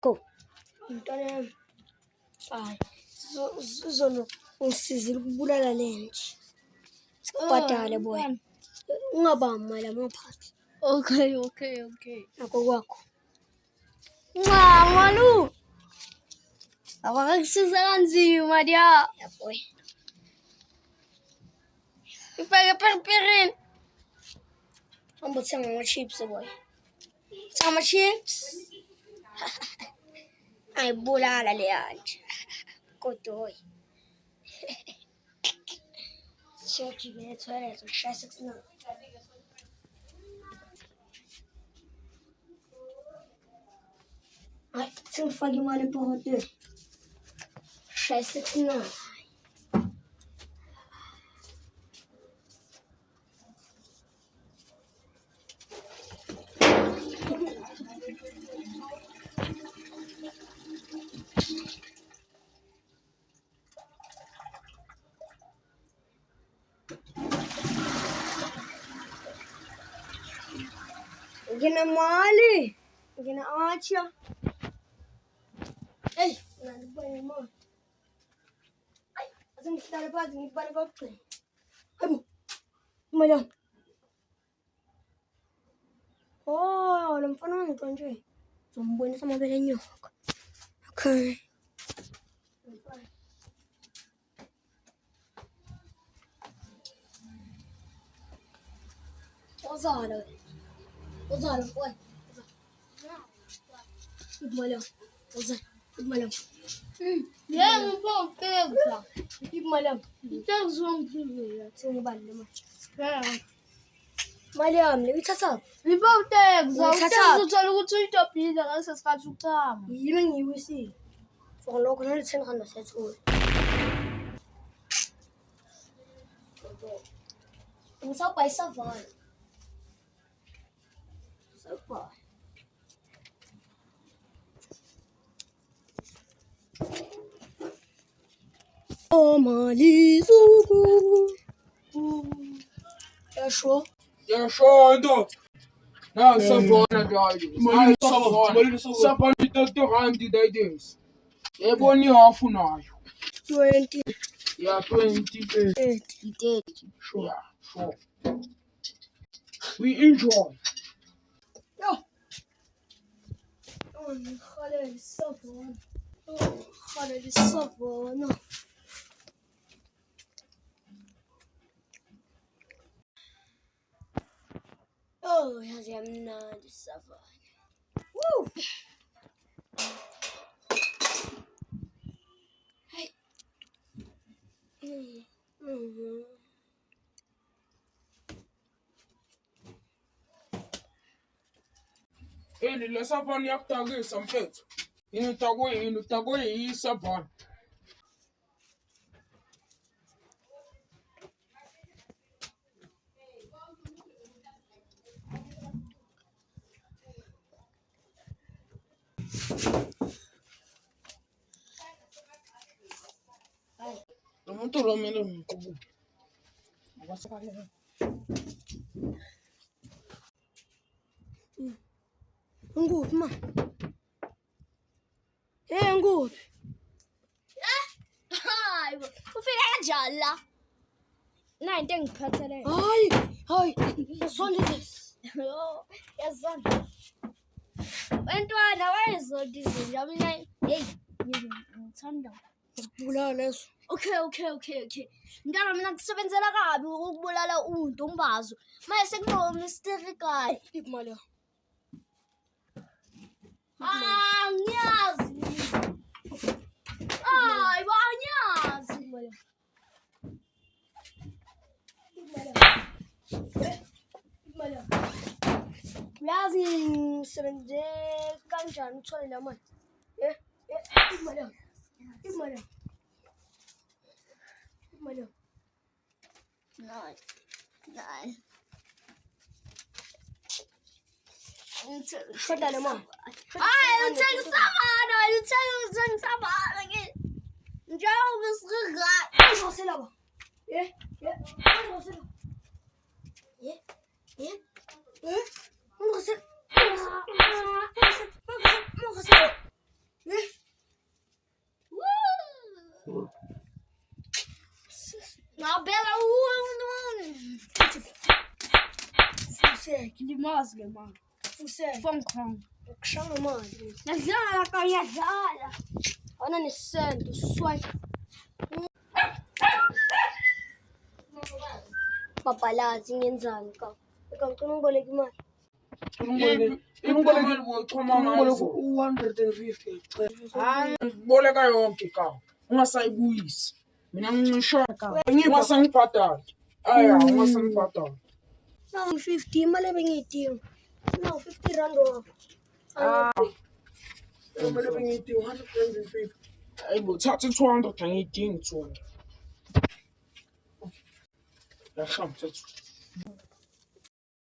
Go. Mntwana hayi zona ungisizile ukubulala lenje. Sikubhadale boy. Ungabambi mali amaphathi. Okay. Nakho kwakho. Malu. Awakakusiza kanzima dia. Yeah boy. Ifake perperin. Hamba uthenga ama-chips boy. Thenga ama-chips. Ayibulala leya nje. Godoy. Siyajikela etoilet ngishaya 69. Hayi, sengifake imali epokotweni. Ngishaya 69. Ngina mali. Ngina acha. Hey, nalibona mali. Ay, asengihlala phansi ngibale kokugcina. Hayibo. Imali. Oh, lo mfana wangixo nje. Zombonisa amabele enyoka. Okay. Ozala. Ozala mfowethu. Imali. Ozala. Imali. Yeah, ngiphoqeza. Imali. Ngizongizongizela. Sengibale le manje. Yeah. Mali yami lebithatha. Ngiphoqeza. Uthola ukuthi uyitobhile ngase sikhathi ukhama. Yimi ngiyiwisile. For lokho nale 10 rand sethu. Ngisabha isavana. Sabha. Oh malizuku. Yasho. Yasho ndoda. Na savona dayi. Savona itotorandi dayides. Yebona ihafu nayo. 20. Yeah, 20. 30. Sure. Yeah, sure. We enjoy. Yo. Oh, ngikhalele savona. Oh, ngikhalele savona. Oh, yazi yamnandi savana. Woo! Hey. Eli le savona yakutagisa mfethu. Inutagwe yi savona. Umuntu romele ngikubu. Abasakale. Nguphi ma? Nguphi? Hayi, ufike kanjani la? Na into engiphathele. Hayi. Yasondezisa. Yazona. Bantwana wayezonda izinja mina. Hey, ngithanda. Ukubulala leso. Okay. Ngidala mina kusebenzela kabi ukubulala umuntu umbazo. Mase sekuno mystery guy. Imali. Ngiyazi. Hayi, banyazi. Imali. Uyazi ngisebenze kanjani uthole la mali? Imali. Nein. Shoda le mali. Hayi, uthenga isavana ke. Njengoba sigaga. Ngosela ba. Ngosela. Ngosela. Ngabela Fuseke, limazi-ke mani. fuseke. Phone call. Ukushanga manje. Yadlala ka yadlala. Awuna nesento, swipe. Babhalazi ngenzani ka? Eka ngicela ungiboleke imali. Imali bochoma ngazo. 150. Hayi, boleka yonke ka. Ungasayibuyisi. Mina ngicisha ka. Ungasangibhadali. Ungasangibhadali. Nawu 50 imali ebengiyidinga. Nawu 50 rand wakho. Kumele bengiyidinga 150. Hayi bo, thatha 200 angiyidingi 200. Yashaya mfethu.